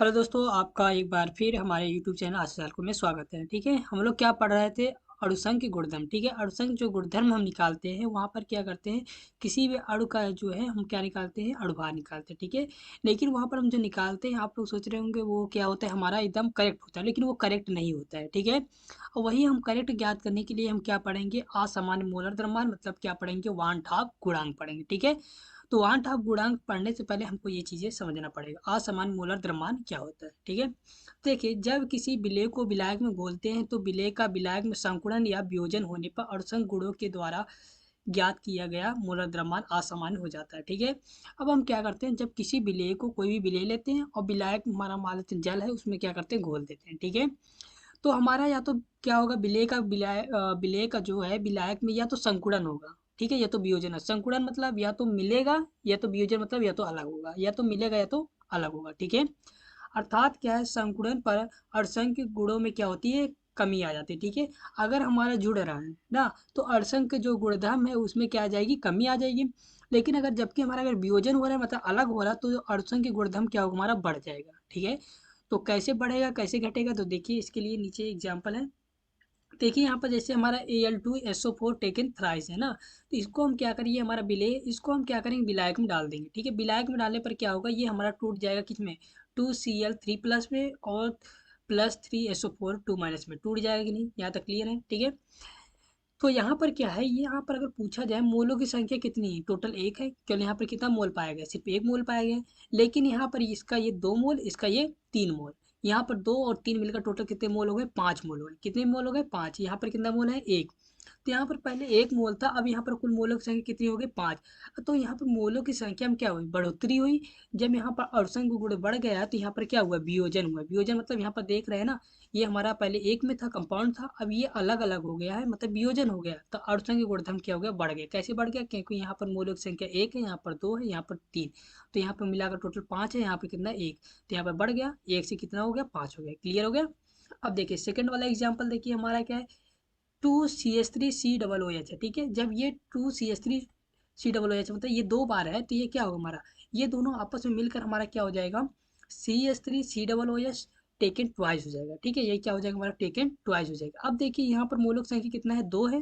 Hello दोस्तों, आपका एक बार फिर हमारे यूट्यूब चैनल आशा में स्वागत है। ठीक है, हम लोग क्या पढ़ रहे थे? अणुसंख्य के गुणधर्म। ठीक है, अणुसंख्य जो गुणधर्म हम निकालते हैं वहाँ पर क्या करते हैं, किसी भी अणु का जो है हम क्या निकालते हैं, अणुभार निकालते हैं। ठीक है, लेकिन वहाँ पर हम जो निकालते हैं आप लोग सोच रहे होंगे वो क्या होता है, हमारा एकदम करेक्ट होता है, लेकिन वो करेक्ट नहीं होता है। ठीक है, और वही हम करेक्ट ज्ञात करने के लिए हम क्या पढ़ेंगे, असामान्य मोलर द्रव्यमान, मतलब क्या पढ़ेंगे, वान ठाप गुणांक पढ़ेंगे। ठीक है, तो वान ठाप गुणांक पढ़ने से पहले हमको ये चीज़ें समझना पड़ेगा, असमान मोलर द्रव्यमान क्या होता है। ठीक है, देखिए जब किसी विलेय को विलायक में घोलते हैं तो विलेय का विलायक में संकुड़न या वियोजन होने पर अणुसंख्य गुणों के द्वारा ज्ञात किया गया मोलर द्रव्यमान असामान्य हो जाता है। ठीक है, अब हम क्या करते हैं, जब किसी विलेय को कोई भी विलेय लेते हैं और विलायक हमारा मान लेते हैं जल है, उसमें क्या करते हैं, घोल देते हैं। ठीक है, तो हमारा या तो क्या होगा, विलेय का जो है विलायक में या तो संकुड़न होगा, ठीक है, या तो वियोजन है। संकुड़न मतलब या तो मिलेगा, या तो वियोजन मतलब या तो अलग होगा, या तो मिलेगा या तो अलग होगा। ठीक है, अर्थात क्या है, संकुड़न पर अणुसंख्य गुणों में क्या होती है, कमी आ जाती है। ठीक है, अगर हमारा जुड़ रहा है ना, तो अणुसंख्य जो गुणधर्म है उसमें क्या आ जाएगी, कमी आ जाएगी। लेकिन अगर जबकि हमारा अगर वियोजन हो रहा है, मतलब अलग हो रहा है, तो अणुसंख्य गुणधर्म क्या होगा, हमारा बढ़ जाएगा। ठीक है, तो कैसे बढ़ेगा कैसे घटेगा, तो देखिए इसके लिए नीचे एग्जाम्पल है। देखिए यहाँ पर जैसे हमारा Al2SO4 टेकन थ्राइस है ना, तो इसको हम क्या करिए, हमारा विलेय, इसको हम क्या करेंगे, विलायक में डाल देंगे। ठीक है, विलायक में डालने पर क्या होगा, ये हमारा टूट जाएगा किसमें, 2Cl3 प्लस में, और +3SO4 2 माइनस में टूट जाएगा कि नहीं, यहाँ तक क्लियर है। ठीक है, तो यहाँ पर क्या है, ये यहाँ पर अगर पूछा जाए मोलों की संख्या कितनी है, टोटल एक है, केवल यहाँ पर कितना मोल पाया गया, सिर्फ एक मोल पाया गया। लेकिन यहाँ पर इसका ये 2 मोल, इसका ये 3 मोल, यहाँ पर 2 और 3 मिलकर टोटल कितने मोल हो गए, 5 मोल हो गए। कितने मोल हो गए, 5। यहाँ पर कितना मोल है, एक। तो यहाँ पर पहले 1 मोल था, अब यहाँ पर कुल मोलों की संख्या कितनी हो गई, 5। तो यहाँ पर मोलों की संख्या में क्या हुई, बढ़ोतरी हुई। जब यहाँ पर अणुसंख्य गुण बढ़ गया तो यहाँ पर क्या हुआ, वियोजन हुआ। वियोजन मतलब यहाँ पर देख रहे हैं ना, ये हमारा पहले एक में था, कंपाउंड था, अब ये अलग अलग हो गया है, मतलब वियोजन हो गया। तो अणुसंख्य गुणधर्म क्या हो गया, बढ़ गया। कैसे बढ़ गया, क्योंकि यहाँ पर मोलों की संख्या एक है, यहाँ पर दो है, यहाँ पर तीन, तो यहाँ पर मिलाकर टोटल 5 है, यहाँ पर कितना, एक। तो यहाँ पर बढ़ गया, एक से कितना हो गया, 5 हो गया। क्लियर हो गया। अब देखिए सेकंड वाला एग्जाम्पल, देखिए हमारा क्या है, 2CH3C OOH है। ठीक है, जब ये 2CH3C OOH मतलब ये 2 बार है, तो ये क्या होगा हमारा, ये दोनों आपस में मिलकर हमारा क्या हो जाएगा, CH3C OOH टेकन ट्वाइस हो जाएगा। ठीक है, ये क्या हो जाएगा, हमारा टेकन ट्वाइस हो जाएगा। अब देखिए यहाँ पर मोलक संख्या कितना है, 2 है,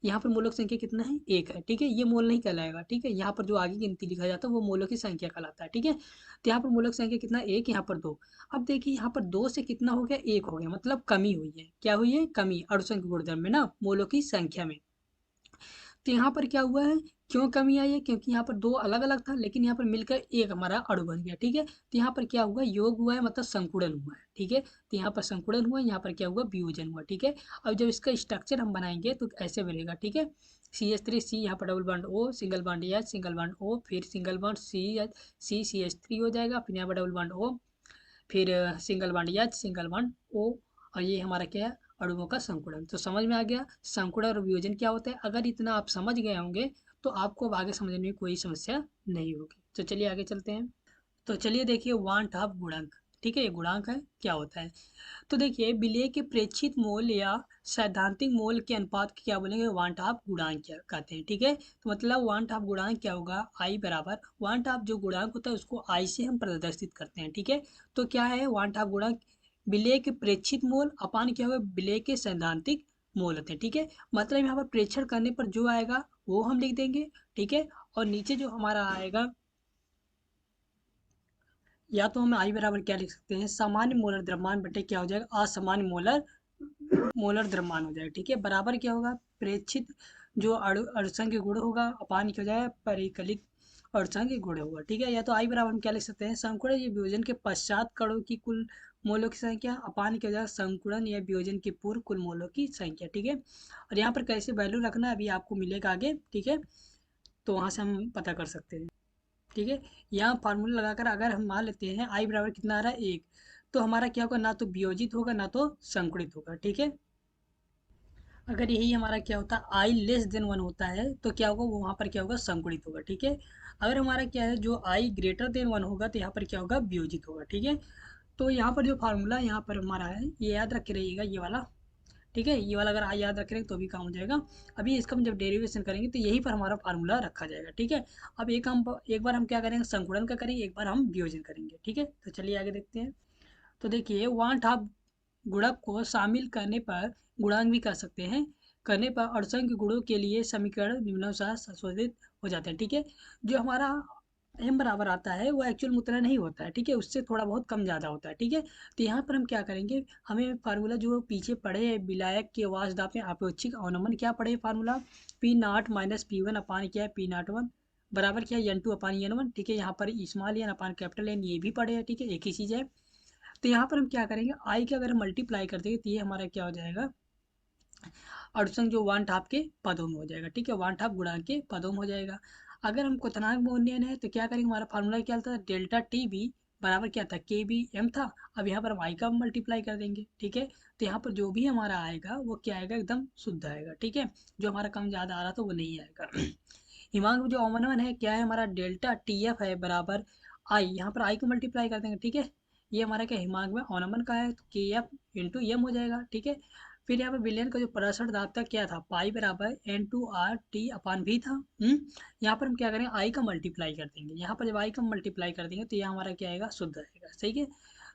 यहाँ पर मोलक संख्या कितना है, एक है। ठीक है, ये मोल नहीं कहलाएगा। ठीक है, यहाँ पर जो आगे गिनती लिखा जाता है वो मोलों की संख्या कहलाता है। ठीक है, तो यहाँ पर मोलक संख्या कितना, एक, यहाँ पर 2। अब देखिए यहाँ पर 2 से कितना हो गया, एक हो गया, मतलब कमी हुई है। क्या हुई है, कमी, अणुसंख्य गुणधर्म में ना, मोलों की संख्या में। तो यहाँ पर क्या हुआ है, क्यों कमी आई है, क्योंकि यहाँ पर 2 अलग अलग था, लेकिन यहाँ पर मिलकर एक हमारा अणु बन गया। ठीक है, तो यहाँ पर क्या हुआ, योग हुआ है, मतलब संकुड़न हुआ है। ठीक है, तो यहाँ पर संकुड़न हुआ, यहाँ पर क्या हुआ, वियोजन हुआ। ठीक है, अब जब इसका स्ट्रक्चर हम बनाएंगे तो ऐसे बनेगा। ठीक है, CH3C, यहाँ पर double bond O, single bond H, single bond O, फिर सिंगल बॉन्ड CH3 हो जाएगा, फिर यहाँ पर डबल बॉन्ड O, फिर single bond H, single bond O, और ये हमारा क्या है, अणुओं का संकुड़न। तो समझ में आ गया संकुड़न और वियोजन क्या होता है। अगर इतना आप समझ गए होंगे तो आपको अब आगे समझने में कोई समस्या नहीं होगी। तो चलिए आगे चलते हैं। तो चलिए देखिए वान ठाप गुणांक। ठीक है, ये गुणांक है, क्या होता है। तो देखिए विलेय के प्रेक्षित मोल या सैद्धांतिक मोल के अनुपात को क्या बोलेंगे, वान ठाप गुणांक क्या कहते हैं। ठीक है, तो मतलब वान ठाप गुणांक क्या होगा, आई बराबर वान ठाप जो गुणांक होता है उसको आई से हम प्रदर्शित करते हैं। ठीक है, तो क्या है वान ठाप गुणांक, विलेय के प्रेक्षित मोल अपान क्या होगा, विलेय के सैद्धांतिक मोल होते हैं। ठीक है, मतलब यहाँ पर प्रेक्षण करने पर जो आएगा वो हम लिख देंगे। ठीक है, और नीचे जो हमारा आएगा, या तो हम आई बराबर क्या लिख सकते हैं, सामान्य मोलर द्रव्यमान बटे क्या हो जाएगा, असामान्य मोलर मोलर द्रव्यमान हो जाएगा। ठीक है, बराबर क्या होगा, प्रेक्षित जो अणुसंख्य गुण होगा अपान क्या हो जाएगा, परिकलित अणुसंख्य गुण होगा। ठीक है, या तो आई बराबर हम क्या लिख सकते हैं, संकुड़न या वियोजन के पश्चात कणों की कुल मोलों की संख्या अपान क्या हो जाएगा, संकुड़न या वियोजन के पूर्व कुल मोलों की संख्या। ठीक है, और यहाँ पर कैसे वैल्यू रखना है अभी आपको मिलेगा आगे। ठीक है, तो वहाँ से हम पता कर सकते हैं। ठीक है, यहाँ फार्मूला लगाकर अगर हम मान लेते हैं आई बराबर कितना आ रहा है, एक, तो हमारा क्या होगा, ना तो वियोजित होगा ना तो संकुड़ित होगा। ठीक है, अगर यही हमारा क्या होता है, आई लेस देन वन होता है तो क्या होगा, वो वहाँ पर क्या होगा, संकुड़ित होगा। ठीक है, अगर हमारा क्या है, जो आई ग्रेटर देन वन होगा तो यहाँ पर क्या होगा, वियोजित होगा। ठीक है, तो यहाँ पर जो फार्मूला यहाँ पर हमारा है ये याद रखे रहिएगा, ये वाला। ठीक है, ये वाला अगर आई याद रखेंगे तो भी काम हो जाएगा। अभी इसका हम जब डेरिवेशन करेंगे तो यही पर हमारा फार्मूला रखा जाएगा। ठीक है, अब एक बार हम क्या करेंगे, संकुड़न का करेंगे, एक बार हम वियोजन करेंगे। ठीक है, तो चलिए आगे देखते हैं। तो देखिए वांट आप गुणक को शामिल करने पर गुणांक भी कर सकते हैं, करने पर असंख्य गुणों के लिए समीकरण निम्नानुसार संशोधित हो जाते हैं। ठीक है, जो हमारा m बराबर आता है वो एक्चुअल में उतना नहीं होता है। ठीक है, उससे थोड़ा बहुत कम ज़्यादा होता है। ठीक है, तो यहाँ पर हम क्या करेंगे, हमें फार्मूला जो पीछे पढ़े हैं विलायक के वाष्पदाब में अपेक्षिक अवनमन, क्या पढ़े formula, P naught minus P one upon क्या है पी नाट वन बराबर क्या है n two upon n one. ठीक है, यहाँ पर small n upon capital N ये भी पढ़े हैं। ठीक है, एक ही चीज़ है। तो यहाँ पर हम क्या करेंगे, आई के अगर मल्टीप्लाई कर देंगे तो ये हमारा क्या हो जाएगा, अड़संग जो वन हाफ के पदों में हो जाएगा। ठीक है, वन हाफ गुणा के पदों में हो जाएगा। अगर हम क्वथनांक में उन्नयन है तो क्या करेंगे, हमारा फार्मूला क्या था, डेल्टा टी बी बराबर क्या था के बी एम था। अब यहाँ पर हम आई का मल्टीप्लाई कर देंगे। ठीक है, तो यहाँ पर जो भी हमारा आएगा वो क्या आएगा, एकदम शुद्ध आएगा। ठीक है, जो हमारा कम ज़्यादा आ रहा था वो नहीं आएगा। हिमांक में जो अवनमन है क्या है, हमारा डेल्टा टी एफ है बराबर आई, यहाँ पर आई को मल्टीप्लाई कर देंगे। ठीक है, ये हमारा क्या हिमांक में अवनमन का है, तो के एफ इंटू एम हो जाएगा। ठीक है, फिर यहाँ पे विलयन का जो पराशर दाब था क्या था, पाई बराबर N to R T upon भी था। यहाँ पर हम क्या करेंगे, आई का मल्टीप्लाई कर देंगे। यहाँ पर जब आई का मल्टीप्लाई कर देंगे तो यह हमारा क्या आएगा, शुद्ध आएगा। सही है,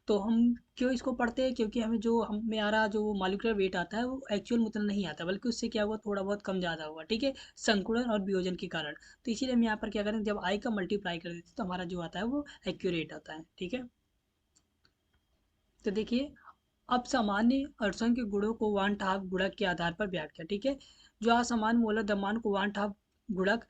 तो हम क्यों इसको पढ़ते हैं, क्योंकि हमें जो हमें आ रहा जो मॉलिक्यूलर वेट आता है वो एक्चुअल में उतना नहीं आता, बल्कि उससे क्या हुआ, थोड़ा बहुत कम ज़्यादा हुआ। ठीक है, संकुलन और वियोजन के कारण। तो इसीलिए हम यहाँ पर क्या करें, जब आई का मल्टीप्लाई कर देते हैं तो हमारा जो आता है वो एक्यूरेट आता है। ठीक है, तो देखिए अब सामान्य असंख्य गुणों को वन हाफ गुणक के आधार पर व्याख्या। ठीक है, जो असामान्य मोलर द्रव्यमान को वन हाफ गुणक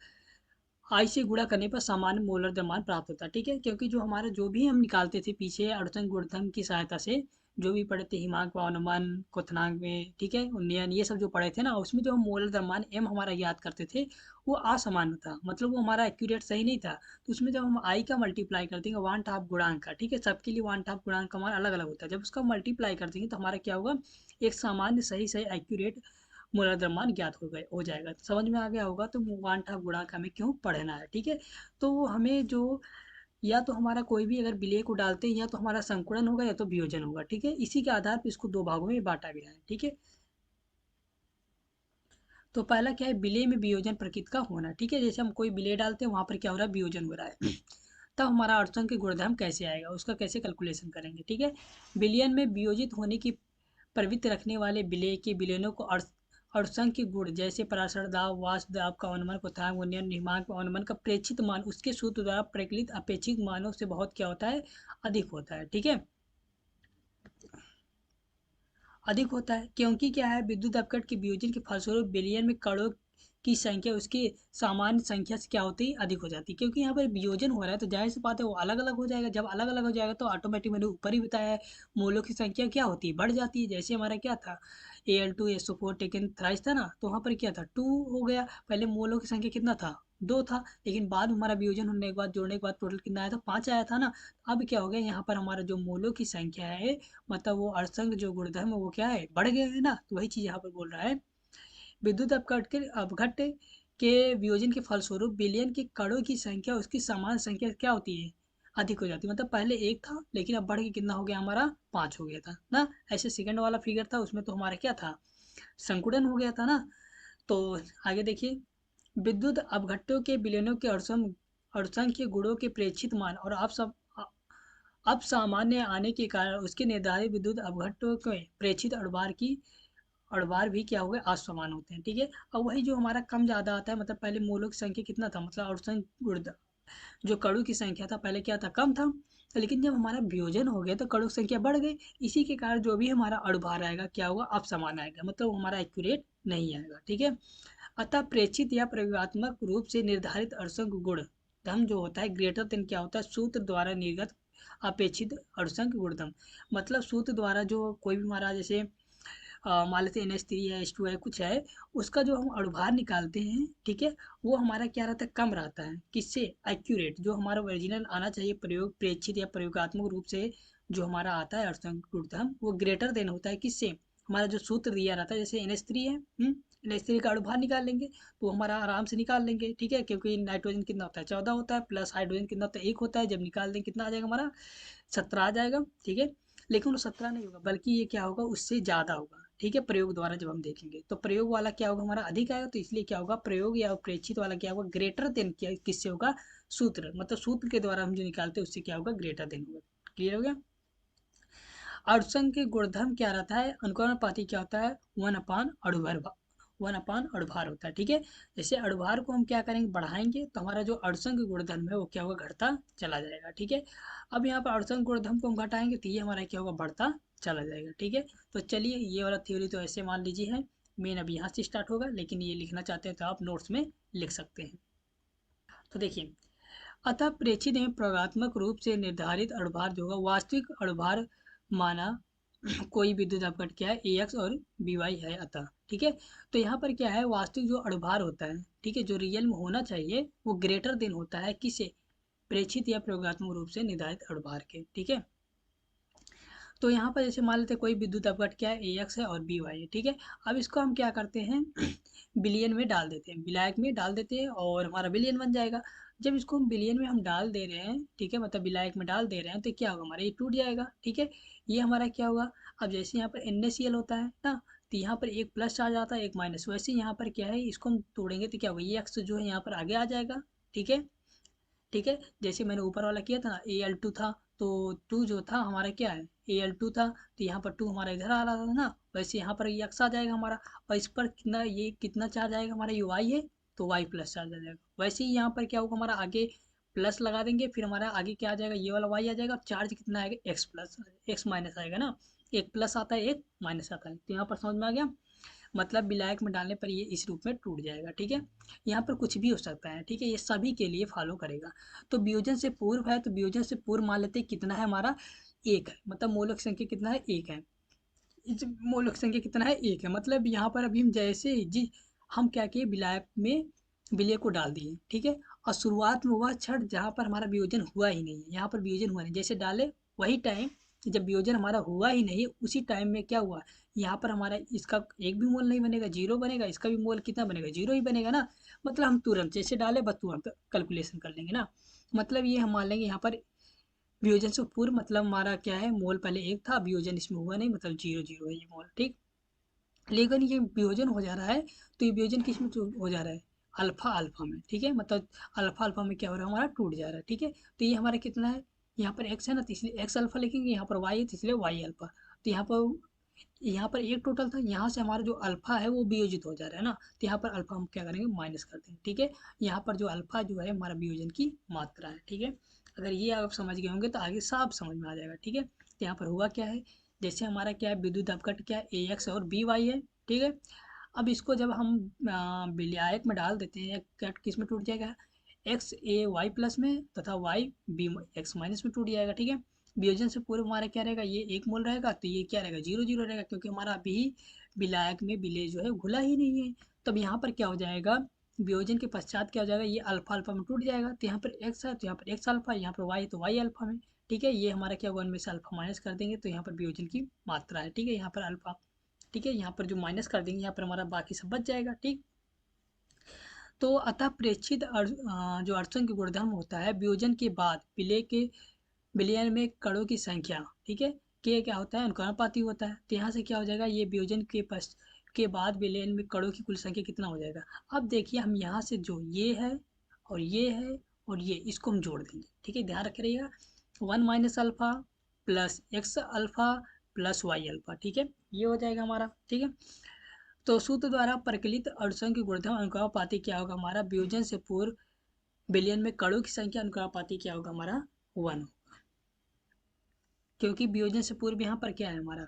आई से गुणा करने पर सामान्य मोलर द्रव्यमान प्राप्त होता है। ठीक है, क्योंकि जो हमारा जो भी हम निकालते थे पीछे अड़चन गुणधर्म की सहायता से, जो भी पढ़े थे हिमांक अनुमान क्वथनांक में, ठीक है, उन्नयन, ये सब जो पढ़े थे ना, उसमें जो हम मोलर द्रव्यमान एम हमारा याद करते थे वो असामान्य था, मतलब वो हमारा एक्यूरेट सही नहीं था। तो उसमें जब हम आई का मल्टीप्लाई कर देंगे वन हाफ गुणांक का, ठीक है, सबके लिए वन हाफ गुणांक का मान अलग अलग होता है, जब उसका मल्टीप्लाई कर देंगे तो हमारा क्या होगा, एक सामान्य सही सही एक्यूरेट मोलर द्रव्यमान ज्ञात हो जाएगा। तो समझ में आ गया होगा, तो वन हाफ गुणांक हमें क्यों पढ़ना है। ठीक है, तो हमें जो या तो हमारा कोई भी अगर विलेय को डालते हैं या तो हमारा संकुलन होगा या तो वियोजन होगा। ठीक है, इसी के आधार पर इसको दो भागों में बांटा गया है। ठीक है, तो पहला क्या है, विलेय में वियोजन प्रकृति का होना। ठीक है, जैसे हम कोई विलेय डालते हैं वहां पर क्या हो रहा है, वियोजन हो रहा है। तब हमारा अड़चन के गुणधर्म कैसे आएगा, उसका कैसे कैलकुलेशन करेंगे। ठीक है, विलयन में वियोजित होने की प्रवृत्ति रखने वाले विलेय के विलयनों को अणुसंख्य गुण जैसे पराशर दाब, वाष्प दाब का अनुमान, क्वथनांक, उन्नयन, निर्माण का अनुमान का प्रेक्षित मान उसके सूत्र द्वारा प्रकलित अपेक्षित मानों से बहुत क्या होता है, अधिक होता है। ठीक है, अधिक होता है, क्योंकि क्या है, विद्युत अपकट के वियोजन के फलस्वरूप विलयन में कणों की संख्या उसकी सामान्य संख्या से क्या होती है, अधिक हो जाती है। क्योंकि यहाँ पर वियोजन हो रहा है तो जाहिर सी बात है वो अलग अलग हो जाएगा। जब अलग अलग हो जाएगा तो ऑटोमेटिक, मैंने ऊपर ही बताया है, मोलों की संख्या क्या होती है, बढ़ जाती है। जैसे हमारा क्या था, Al2SO4 टेकन थ्राइस था ना, तो वहाँ पर क्या था, 2 हो गया। पहले मोलों की संख्या कितना था, 2 था, लेकिन बाद में हमारा वियोजन होने के बाद, जोड़ने के बाद टोटल कितना आया था, 5 आया था ना। अब क्या हो गया, यहाँ पर हमारा जो मोलों की संख्या है, मतलब वो अड़संग जो गुणधर्म है वो क्या है, बढ़ गए है ना। तो वही चीज यहाँ पर बोल रहा है, विद्युत अपघट के वियोजन के फलस्वरूप विलयन के कणों की संख्या उसकी समान संख्या क्या होती है, अधिक हो जाती है। मतलब पहले 1 था लेकिन अब बढ़ के कितना हो गया, हमारा 5 हो गया था ना। ऐसे सेकंड वाला फिगर था उसमें तो हमारा क्या था, संकुड़न हो गया था ना। तो आगे देखिए, विद्युत अपघट्टों के विलयनों के अणुसंख्य गुणों के प्रेक्षित मान और अब सामान्य आने के कारण उसके निर्धारित विद्युत अपघट्टों के प्रेक्षित अणुभार भी क्या हो गए, असमान होते हैं। ठीक है, अब वही जो हमारा कम ज़्यादा आता है, मतलब पहले मोलों की संख्या कितना था, मतलब अड़सठ गुण जो कणों की संख्या था पहले क्या था, कम था, लेकिन जब हमारा वियोजन हो गया तो कणों की संख्या बढ़ गई। इसी के कारण जो भी हमारा अणुभार आएगा क्या होगा, असमान आएगा, मतलब हमारा एक्यूरेट नहीं आएगा। ठीक है, अतः प्रेक्षित या प्रयोगात्मक रूप से निर्धारित अणुसंख्य गुण धम जो होता है ग्रेटर देन क्या होता है, सूत्र द्वारा निर्गत अपेक्षित अणुसंख्य गुणधर्म। मतलब सूत्र द्वारा जो कोई भी हमारा जैसे मान लेते NH3 है, H2 है, कुछ है, उसका जो हम अणुभार निकालते हैं, ठीक है, वो हमारा क्या रहता है, कम रहता है। किससे, एक्यूरेट, जो हमारा ओरिजिनल आना चाहिए प्रयोग प्रेक्षित या प्रयोगात्मक रूप से जो हमारा आता है अर्थांक गुणधर्म, वो ग्रेटर देन होता है किससे, हमारा जो सूत्र दिया रहता है, जैसे NH3 है, NH3 का अणुभार निकाल लेंगे तो हमारा आराम से निकाल लेंगे। ठीक है, क्योंकि नाइट्रोजन कितना होता है, 14 होता है, प्लस हाइड्रोजन कितना होता है, 1 होता है, जब निकाल देंगे कितना आ जाएगा हमारा, 17 आ जाएगा। ठीक है, लेकिन वो 17 नहीं होगा, बल्कि ये क्या होगा, उससे ज़्यादा होगा। ठीक है, प्रयोग द्वारा जब हम देखेंगे तो प्रयोग वाला क्या होगा, हमारा अधिक आएगा, तो इसलिए क्या होगा, प्रयोग या प्रेक्षित वाला क्या होगा, ग्रेटर देन क्या किससे होगा, सूत्र, मतलब सूत्र के द्वारा हम जो निकालते हैं उससे क्या होगा, ग्रेटर देन होगा। क्लियर हो गया। अणुसंख्य गुणधर्म क्या रहता है, अनुक्रमणिक क्या होता है, 1/अणुभार होता है। ठीक है, जैसे अणुभार को हम क्या करेंगे, बढ़ाएंगे तो हमारा जो अणुसंख्य गुणधर्म है वो क्या होगा, घटता चला जाएगा। ठीक है, अब यहाँ पर अणुसंख्य गुणधर्म को हम घटाएंगे तो ये हमारा क्या होगा, बढ़ता चला जाएगा। ठीक है, तो चलिए ये वाला थ्योरी तो ऐसे मान लीजिए है, मेन अभी यहाँ से स्टार्ट होगा, लेकिन ये लिखना चाहते हैं तो आप नोट्स में लिख सकते हैं। तो देखिए, अतः प्रेक्षित एवं प्रयोगात्मक रूप से निर्धारित अणुभार जो होगा वास्तविक अणुभार माना कोई विद्युत अपघट क्या है, ए एक्स और बी वाई है। अतः ठीक है, तो यहाँ पर क्या है, वास्तविक जो अणुभार होता है, ठीक है, जो रियल में होना चाहिए वो ग्रेटर देन होता है किसे, प्रेक्षित या प्रयोगात्मक रूप से निर्धारित अणुभार के। ठीक है, तो यहाँ पर जैसे मान लेते हैं कोई विद्युत अपघट क्या है, ए एक्स है और बी वाई है। ठीक है, अब इसको हम क्या करते हैं बिलियन में डाल देते हैं, विलायक में डाल देते हैं और हमारा बिलियन बन जाएगा। जब इसको हम बिलियन में हम डाल दे रहे हैं, ठीक है, मतलब विलायक में डाल दे रहे हैं, तो क्या होगा, हमारा ये टूट जाएगा। ठीक है, ये हमारा क्या होगा, अब जैसे यहाँ पर NaCl होता है ना, तो यहाँ पर एक प्लस चार्ज आता है, एक माइनस, वैसे यहाँ पर क्या है, इसको हम तोड़ेंगे तो क्या होगा, ये एक्स जो है यहाँ पर आगे आ जाएगा। ठीक है, ठीक है, जैसे मैंने ऊपर वाला किया था ना, Al2 था, तो 2 जो था हमारा क्या है, Al2 था, तो यहाँ पर 2 हमारा इधर आ रहा था ना, वैसे यहाँ पर ये एक्स आ जाएगा हमारा, और इस पर कितना, ये कितना चार्ज आएगा हमारा, ये वाई है, तो वाई प्लस चार्ज आ जाएगा। वैसे ही यहाँ पर क्या होगा, हमारा आगे प्लस लगा देंगे, फिर हमारा आगे क्या आ जाएगा, ये वाला वाई आ जाएगा, और चार्ज कितना आएगा, एक्स प्लस एक्स माइनस आएगा ना, एक प्लस आता है एक माइनस आता है। तो यहाँ पर समझ में आ गया, मतलब विलायक में डालने पर ये इस रूप में टूट जाएगा। ठीक है, यहाँ पर कुछ भी हो सकता है। ठीक है, ये सभी के लिए फॉलो करेगा। तो वियोजन से पूर्व है, तो वियोजन से पूर्व मान लेते हैं कितना है हमारा, एक है, मतलब मूलक संख्या कितना है, एक है। मूलक संख्या कितना है, एक है, मतलब यहाँ पर अभी हम जैसे जी हम क्या किए, विलायक में विलय को डाल दिए। ठीक है, और शुरुआत में वह क्षण जहाँ पर हमारा वियोजन हुआ ही नहीं है, यहाँ पर वियोजन हुआ नहीं, जैसे डाले वही टाइम जब वियोजन हमारा हुआ ही नहीं, उसी टाइम में क्या हुआ, यहाँ पर हमारा इसका एक भी मोल नहीं बनेगा, जीरो बनेगा, इसका भी मोल कितना बनेगा, जीरो ही बनेगा ना। मतलब हम तुरंत जैसे डाले बस तुरंत कैलकुलेशन कर लेंगे ना, मतलब ये हम मान लेंगे यहाँ पर वियोजन से पूर्व, मतलब हमारा क्या है, मोल पहले एक था, वियोजन इसमें हुआ नहीं, मतलब जीरो जीरो है ये मोल। ठीक, लेकिन ये वियोजन हो जा रहा है, तो ये वियोजन किस में हो जा रहा है, अल्फा अल्फा में। ठीक है, मतलब अल्फा अल्फा में क्या हो रहा है, हमारा टूट जा रहा है। ठीक है, तो ये हमारा कितना है, यहाँ पर एक्स है ना, तो इसलिए एक्स अल्फा लिखेंगे, यहाँ पर वाई है तो इसलिए वाई अल्फा। तो यहाँ पर एक टोटल था, यहाँ से हमारा जो अल्फा है वो वियोजित हो जा रहा है ना, तो यहाँ पर अल्फा हम क्या करेंगे, माइनस कर देंगे। ठीक है, यहाँ पर जो अल्फा जो है हमारा वियोजन की मात्रा है। ठीक है, अगर ये आप समझ गए होंगे तो आगे साफ समझ में आ जाएगा। ठीक है, तो यहाँ पर हुआ क्या है, जैसे हमारा क्या है, विद्युत अपघट क्या है, ए एक्स और बी वाई है। ठीक है, अब इसको जब हम विलायक में डाल देते हैं, कट किस में टूट जाएगा, एक्स ए वाई प्लस में तथा वाई बी एक्स माइनस में टूट जाएगा। ठीक है, वियोजन से पूर्व हमारा क्या रहेगा, ये एक मोल रहेगा, तो ये क्या रहेगा, जीरो जीरो रहेगा, क्योंकि हमारा अभी विलायक में विलेय जो है घुला ही नहीं है। तब यहाँ पर क्या हो जाएगा, वियोजन के पश्चात क्या हो जाएगा, ये अल्फा अल्फा में टूट जाएगा, तो यहाँ पर एक्स है तो यहाँ पर एक्स अल्फा, यहाँ पर वाई है तो वाई अल्फा में। ठीक है, ये हमारा क्या वन में से अल्फा माइनस कर देंगे तो यहाँ पर वियोजन की मात्रा है। ठीक है, यहाँ पर अल्फा, ठीक है, यहाँ पर जो माइनस कर देंगे, यहाँ पर हमारा बाकी सब बच जाएगा। ठीक, तो अतः प्रेक्षित जो अड़चन के गुणधर्म होता है, वियोजन के बाद विलय के विलयन में कणों की संख्या, ठीक है, के क्या होता है, अनुक्रमपाती होता है। तो यहाँ से क्या हो जाएगा, ये वियोजन के बाद विलयन में कणों की कुल संख्या कितना हो जाएगा। अब देखिए, हम यहाँ से जो ये है और ये है और ये, इसको हम जोड़ देंगे। ठीक है, ध्यान रखिएगा, 1 - alpha plus X alpha plus Y alpha. ठीक है, ये हो जाएगा हमारा। ठीक है, तो सूत्र द्वारा परिकलित अड़चन की गुणधर्म अनुक्रमपाती क्या होगा हमारा, वियोजन से पूर्व विलयन में कणों की संख्या अनुक्रमपाती क्या होगा हमारा, 1, क्योंकि वियोजन से पूर्व यहाँ पर क्या है हमारा,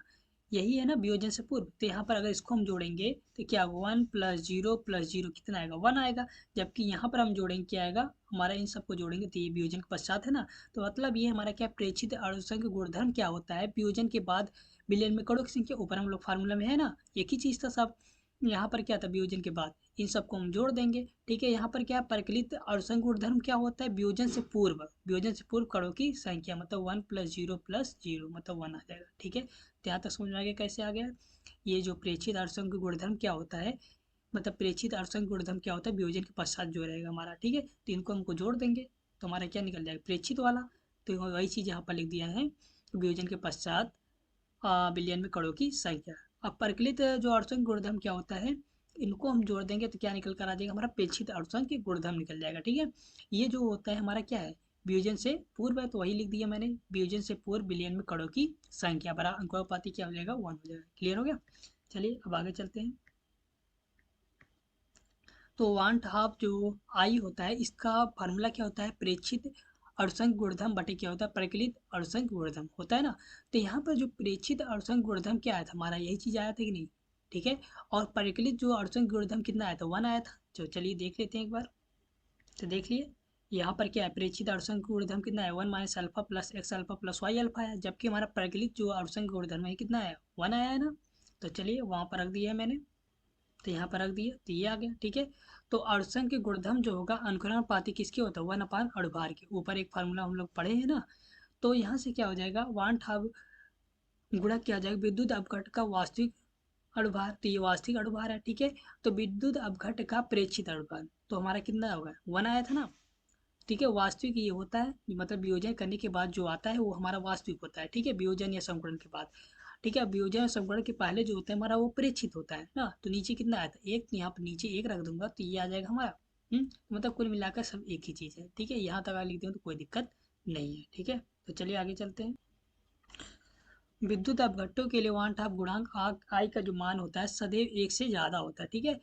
यही है ना वियोजन से पूर्व। तो यहाँ पर अगर इसको हम जोड़ेंगे तो क्या होगा, 1 + 0 + 0 कितना आएगा, 1 आएगा। जबकि यहाँ पर हम जोड़ेंगे क्या आएगा हमारा, इन सबको जोड़ेंगे तो ये वियोजन के पश्चात है ना। तो मतलब ये हमारा क्या, प्रेक्षित अणुसंख्य गुणधर्म क्या होता है, वियोजन के बाद विलयन में कणों की संख्या, ऊपर हम लोग फार्मूला में है ना, एक ही चीज़ था सब। यहाँ पर क्या था, वियोजन के बाद इन सबको हम जोड़ देंगे। ठीक है, यहाँ पर क्या, परिकलित अणुसंख्य गुणधर्म क्या होता है, वियोजन से पूर्व कणों की संख्या, मतलब 1 + 0 + 0 मतलब 1 आ जाएगा। ठीक है, तो यहाँ तक समझ में आ गया कैसे आ गया। ये जो प्रेक्षित अणुसंख्य गुणधर्म क्या होता है, मतलब प्रेक्षित अणुसंख्य गुणधर्म क्या होता है, वियोजन के पश्चात जो रहेगा हमारा। ठीक है, तो इनको हमको जोड़ देंगे तो हमारा क्या निकल जाएगा, प्रेक्षित वाला। तो वही चीज़ यहाँ पर लिख दिया है, वियोजन के पश्चात बिलियन में कणों की संख्या। अब परिकलित जो अड़चन गुणधर्म क्या होता है, इनको हम जोड़ देंगे तो क्या निकल कर आ जाएगा, हमारा प्रेक्षित अड़चन की गुणधर्म निकल जाएगा। ठीक है, ये जो होता है हमारा क्या है, वियोजन से पूर्व है तो वही लिख दिया मैंने, वियोजन से पूर्व बिलियन में कणों की संख्या बड़ा अंकोपाती क्या हो जाएगा 1 हो जाएगा। क्लियर हो गया। चलिए अब आगे चलते हैं। तो 1/2 जो आई होता है इसका फार्मूला क्या होता है, प्रेक्षित अणुसंख्य गुणधर्म बटे क्या होता है, परिकलित अणुसंख्य गुणधर्म होता है ना। तो यहाँ पर जो प्रेक्षित अणुसंख्य गुणधर्म क्या आया था हमारा, यही चीज आया था कि नहीं, ठीक है। और परिकलित जो अणुसंख्य गुणधर्म कितना आया था, 1 आया था। तो चलिए देख लेते हैं एक बार। तो देख लिए यहाँ पर क्या है, प्रेक्षित अणुसंख्य गुणधर्म कितना है, 1 minus alpha plus X alpha plus Y alpha है, जबकि हमारा परिकलित जो अणुसंख्य गुणधर्म है कितना है, 1 आया है ना। तो चलिए वहां पर रख दिया है मैंने, तो यहाँ पर रख दिया, तो ये आ गया, ठीक है। तो अणुसंख्य के गुणधर्म जो होगा अनुकरणपाती किसके होता है, 1/अणुभार के। ऊपर एक फार्मूला हम लोग पढ़े हैं ना। तो यहाँ से क्या हो जाएगा, 1/2 गुणा किया जाएगा विद्युत अपघट का वास्तविक अणुभार, तो ये वास्तविक अणुभार है, ठीक है। तो विद्युत अपघट का प्रेक्षित अणुभार तो हमारा कितना होगा, 1 आया था ना, ठीक है। वास्तविक ये होता है मतलब वियोजन करने के बाद जो आता है वो हमारा वास्तविक होता है, ठीक है, वियोजन या संकुलन के बाद। ठीक है, वियोजन और संकुलन के पहले जो होता है हमारा वो प्रेक्षित होता है ना। तो नीचे कितना आया था, एक, यहाँ पर नीचे एक रख दूंगा तो ये आ जाएगा हमारा। मतलब कुल मिलाकर सब एक ही चीज़ है, ठीक है। यहाँ तक अगर लिखते हो तो कोई दिक्कत नहीं है, ठीक है। तो चलिए आगे चलते हैं। विद्युत अपघट्टों के लिए 1/2 गुणांक आई का जो मान होता है सदैव एक से ज़्यादा होता है, ठीक है।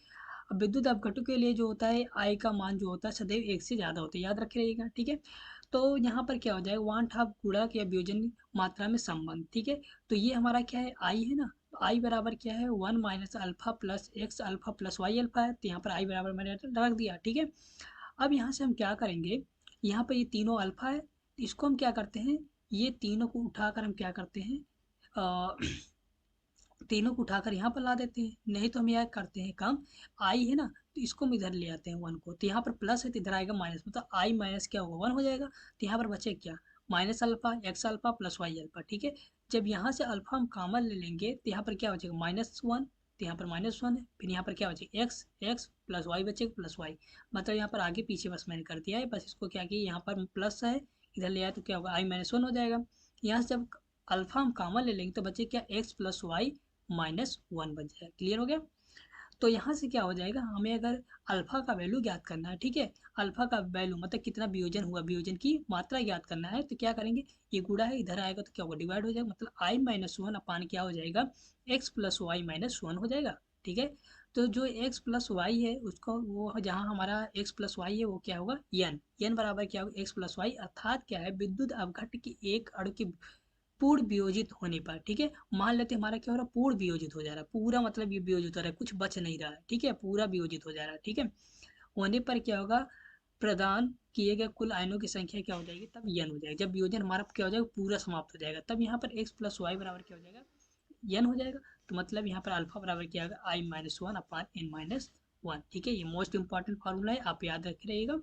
अब विद्युत अपघट्टों के लिए जो होता है आई का मान जो होता है सदैव एक से ज़्यादा होता है, याद रखिएगा, ठीक है। तो यहाँ पर क्या हो जाएगा, 1/2 गुणक या वियोजन मात्रा में संबंध, ठीक है। तो ये हमारा क्या है, आई है ना। तो आई बराबर क्या है, 1 minus alpha plus X alpha plus Y alpha है। तो यहाँ पर आई बराबर मैंने रख दिया, ठीक है। अब यहाँ से हम क्या करेंगे, यहाँ पर ये तीनों अल्फा है, इसको हम क्या करते हैं, ये तीनों को उठाकर हम क्या करते हैं, अ, तीनों को उठाकर यहाँ पर ला देते हैं। नहीं तो हम यह करते हैं काम, आई है ना, तो इसको हम इधर ले आते हैं 1 को। तो यहाँ पर प्लस है तो इधर आएगा माइनस, मतलब आई माइनस क्या होगा, 1 हो जाएगा। तो यहाँ पर बचे क्या, minus alpha X alpha plus Y alpha, ठीक है। जब यहाँ से अल्फा हम कॉमन ले लेंगे तो यहाँ पर क्या बचेगा, -1। तो यहाँ पर -1 है, फिर यहाँ पर क्या बचेगा, एक्स एक्स प्लस वाई बचेगा प्लस वाई। मतलब यहाँ पर आगे पीछे बस मैंने कर दिया है, बस इसको क्या किया, यहाँ पर प्लस है, इधर ले आए तो क्या होगा, i-1 हो जाएगा। यहाँ से जब अल्फा हम कॉमन ले लेंगे तो बचे क्या, एक्स प्लस वाई -1 बच जाएगा। क्लियर हो गया। तो यहाँ से क्या हो जाएगा, हमें अगर अल्फा का वैल्यू ज्ञात करना है, ठीक है, अल्फा का वैल्यू मतलब कितना वियोजन हुआ, वियोजन की मात्रा ज्ञात करना है, तो क्या करेंगे, ये गुणा है इधर आएगा तो क्या होगा, डिवाइड हो जाएगा, मतलब i-1 अपान क्या हो जाएगा, एक्स प्लस वाई -1 हो जाएगा, ठीक है। तो जो x प्लस वाई है उसको, वो जहाँ हमारा x प्लस वाई है वो क्या होगा, n बराबर क्या होगा, x प्लस वाई, अर्थात क्या है, विद्युत अपघट्ट की एक अणु की पूर्ण वियोजित होने पर, ठीक है। मान लेते हैं हमारा क्या हो रहा है, पूर्ण वियोजित हो जा रहा है, पूरा मतलब ये वियोजित हो रहा है, कुछ बच नहीं रहा है, ठीक है, पूरा वियोजित हो जा रहा है, ठीक है। होने पर क्या होगा, प्रदान किए गए कुल आयनों की संख्या क्या हो जाएगी, तब n हो जाएगा, जब वियोजन हमारा क्या हो जाएगा, पूरा समाप्त हो जाएगा, तब यहाँ पर x प्लस वाई बराबर क्या हो जाएगा, n हो जाएगा। तो मतलब यहाँ पर अल्फा बराबर क्या होगा, i-1 अपान n-1, ठीक है। ये मोस्ट इंपॉर्टेंट फार्मूला है, आप याद रख रहिएगा।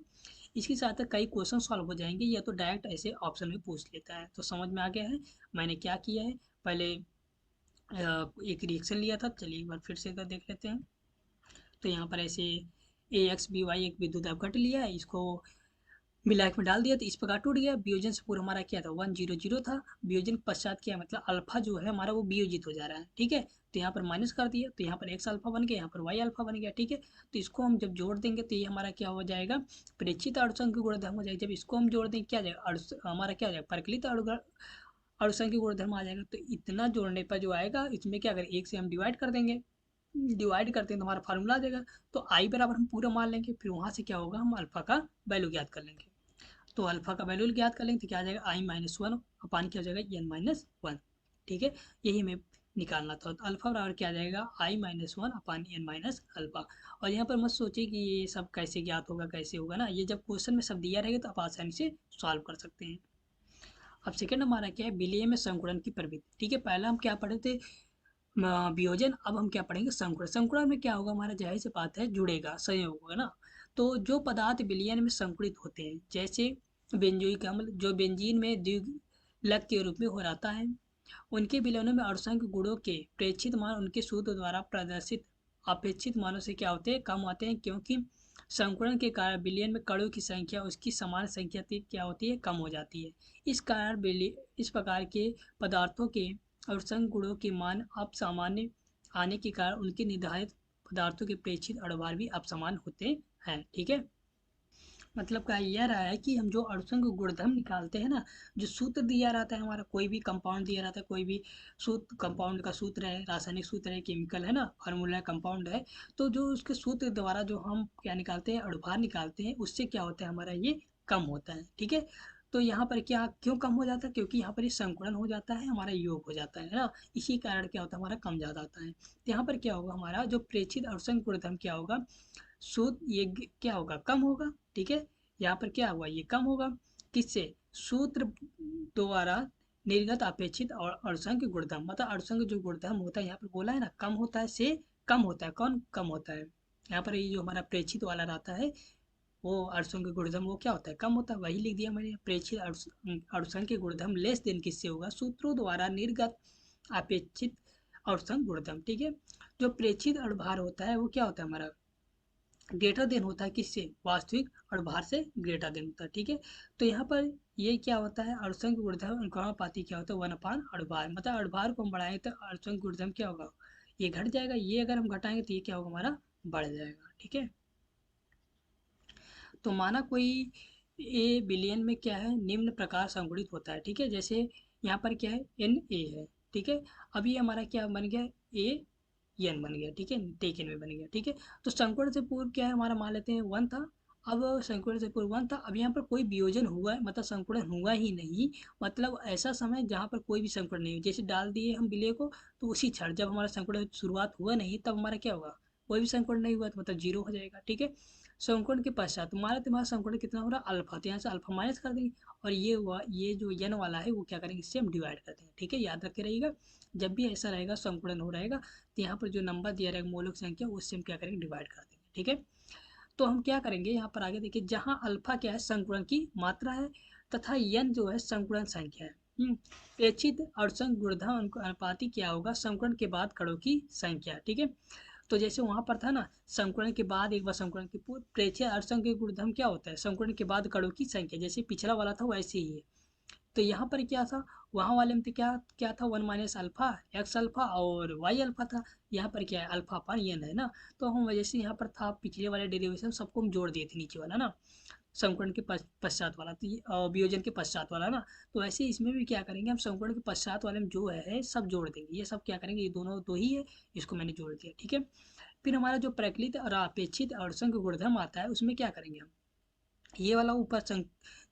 इसके साथ कई क्वेश्चन सॉल्व हो जाएंगे, या तो डायरेक्ट ऐसे ऑप्शन में पूछ लेता है। तो समझ में आ गया है मैंने क्या किया है, पहले एक रिएक्शन लिया था, चलिए एक बार फिर से देख लेते हैं। तो यहाँ पर ऐसे ए एक्स बी वाई एक विद्युत अपघट्ट लिया है, इसको मिलाक में डाल दिया तो इस प्रकार टूट गया। वियोजन से पूर्व हमारा क्या था, 100 था, वियोजन के पश्चात क्या है, मतलब अल्फा जो है हमारा वो वियोजित हो जा रहा है, ठीक है। तो यहाँ पर माइनस कर दिया तो यहाँ पर एक्स अल्फा बन गया, यहाँ पर वाई अल्फा बन गया, ठीक है। तो इसको हम जब जोड़ देंगे तो ये हमारा क्या हो जाएगा, प्रेक्षित अणुसंख्य गुणधर्म हो जाएगा। जब इसको हम जोड़ देंगे क्या जाएगा, हमारा क्या हो जाएगा, परिकलित अणुसंख्य गुणधर्म आ जाएगा। तो इतना जोड़ने पर जो आएगा, इसमें क्या अगर एक से हम डिवाइड कर देंगे, डिवाइड करते हैं तो हमारा फार्मूला आ जाएगा। तो आई बराबर हम पूरा मान लेंगे, फिर वहां से क्या होगा, हम अल्फा का वैल्यू ज्ञात कर लेंगे। तो अल्फा का वैल्यू ज्ञात कर लेंगे तो क्या आ जाएगा, i-1 अपान क्या हो जाएगा, n-1, ठीक है। यही हमें निकालना था। तो अल्फा बराबर क्या आ जाएगा, i-1 अपान n अल्फा। और यहाँ पर मत सोचिए कि ये सब कैसे ज्ञात होगा, कैसे होगा ना, ये जब क्वेश्चन में सब दिया रहेगा तो आप आसानी से सॉल्व कर सकते हैं। अब सेकंड हमारा क्या है, विलय में संकुड़न की प्रवृत्ति, ठीक है। पहला हम क्या पढ़े थे, वियोजन, अब हम क्या पढ़ेंगे, संकुड़न। संकुड़न में क्या होगा, हमारा जाहिर सी बात है जुड़ेगा, संयोग होगा ना। तो जो पदार्थ विलयन में संकुड़ित होते हैं, जैसे बेंजोइक अम्ल जो बेंजीन में द्विघलक के रूप में हो जाता है, उनके विलयनों में अणुसंख्य गुणों के प्रेक्षित मान उनके सूत्र द्वारा प्रदर्शित अपेक्षित मानों से क्या होते हैं, कम होते हैं, क्योंकि संकुड़न के कारण विलयन में कणों की संख्या उसकी समान संख्या से क्या होती है, कम हो जाती है। इस कारण इस प्रकार के पदार्थों के अणुसंख्य गुणों के मान अपसामान्य आने के कारण उनके निर्धारित पदार्थों के प्रेक्षित अणुभार भी अपसमान होते हैं, ठीक है। मतलब का यह रहा है कि हम जो अणुसंघ गुणधर्म निकालते हैं ना, जो सूत्र दिया रहता है हमारा, कोई भी कंपाउंड दिया रहता है, कोई भी सूत्र, कंपाउंड का सूत्र है, रासायनिक सूत्र है, केमिकल है ना, फार्मूला है, कंपाउंड है, तो जो उसके सूत्र द्वारा जो हम क्या निकालते हैं, अणुभार निकालते हैं, उससे क्या होता है हमारा ये कम होता है। ठीक है, तो यहाँ पर क्या क्यों कम हो जाता है, क्योंकि यहाँ पर ये संकुलन हो जाता है, हमारा योग हो जाता है ना, इसी कारण क्या होता है हमारा कम ज़्यादा आता है। तो यहाँ पर क्या होगा, हमारा जो प्रेक्षित अणुसंघ गुणधर्म क्या होगा, सूद ये क्या होगा, कम होगा। ठीक है, यहाँ पर क्या हुआ, ये कम होगा, किससे, सूत्र द्वारा निर्गत अपेक्षित और अणुसंघ गुणधर्म, मतलब अणुसंघ जो गुणधर्म होता है यहाँ पर बोला है ना, कम होता है, से कम होता है, कौन कम होता है, यहाँ पर ये जो हमारा प्रेक्षित वाला रहता है, वो अणुसंघ के गुणधर्म वो क्या होता है, कम होता है, वही लिख दिया मैंने, प्रेक्षित अणुसंघ के गुणधर्म लेस देन किससे होगा, सूत्रों द्वारा निर्गत अपेक्षित अणुसंघ गुणधर्म। ठीक है, जो प्रेक्षित अणुभार होता है वो क्या होता है हमारा, ग्रेटर देन होता है किससे, वास्तविक अणुभार से ग्रेटर देन होता है। ठीक है, तो यहाँ पर ये क्या होता है, अणुसंघ गुणधर्म अनुक्रमानुपाती क्या होता है, 1 अपान अणुभार, मतलब अणुभार को हम बढ़ाएं तो अणुसंघ गुणधर्म क्या होगा, ये घट जाएगा, ये अगर हम घटाएंगे तो ये क्या होगा हमारा बढ़ जाएगा। ठीक है, तो माना कोई ए बिलियन में क्या है, निम्न प्रकार संगुणित होता है। ठीक है, जैसे यहाँ पर क्या है, एन ए है। ठीक है, अभी हमारा क्या बन गया, ए एन बन गया। ठीक है, टेक एन में बन गया। ठीक है, तो संकुलन से पूर्व क्या है हमारा, मान लेते हैं 1 था, अब संकुलन से पूर्व 1 था, अब यहाँ पर कोई वियोजन हुआ है, मतलब संकुलन हुआ ही नहीं, मतलब ऐसा समय जहाँ पर कोई भी संकुलन नहीं, जैसे डाल दिए हम विलय को, तो उसी क्षण जब हमारा संकुलन शुरुआत हुआ नहीं, तब हमारा क्या होगा, कोई भी संकुलन नहीं हुआ, तो मतलब जीरो हो जाएगा। ठीक है, संकुलन के पश्चात हमारा तुम्हारा संकुलन कितना हो रहा है, अल्फा, तो यहाँ से अल्फा माइनस कर देंगे, और ये हुआ, ये जो एन वाला है वो क्या करेंगे, इससे हम डिवाइड कर देंगे। ठीक है, याद रखे रहिएगा, जब भी ऐसा रहेगा संकुलन हो रहेगा, तो यहाँ पर जो नंबर दिया रहेगा मौलिक संख्या, उससे हम क्या करेंगे, डिवाइड कर देंगे। ठीक है, तो हम क्या करेंगे, यहाँ पर आगे देखिए, जहाँ अल्फा क्या है, संकुलन की मात्रा है, तथा एन जो है संकुलन संख्या है। प्रेक्षित अणुसंघ गुणधर्म अनुपाती क्या होगा, संकुलन के बाद कणों की संख्या। ठीक है, तो जैसे वहां पर था ना, संकुलन के बाद एक बार संकुलन के पूर्व, प्रेक्षित अणुसंघ के गुणधर्म क्या होता है, संकुलन के बाद कणों की संख्या, जैसे पिछला वाला था वैसे ही है। तो यहाँ पर क्या था, वहाँ वाले में तो क्या क्या था, 1 - अल्फा एक्स अल्फा और वाई अल्फा था, यहाँ पर क्या है, अल्फा पर एन है ना, तो हम वजह से यहाँ पर था पिछले वाले डेरिवेशन सबको हम जोड़ दिए थे नीचे वाला ना, संकुलन के पश्चात वाला, तो वियोजन के पश्चात वाला ना, तो वैसे इसमें भी क्या करेंगे, हम संकुलन के पश्चात वाले में जो है सब जोड़ देंगे, ये सब क्या करेंगे, ये दोनों दो ही है, इसको मैंने जोड़ दिया। ठीक है, फिर हमारा जो प्रकलित और अपेक्षित अणुसंघ गुणधर्म आता है, उसमें क्या करेंगे हम, ये वाला ऊपर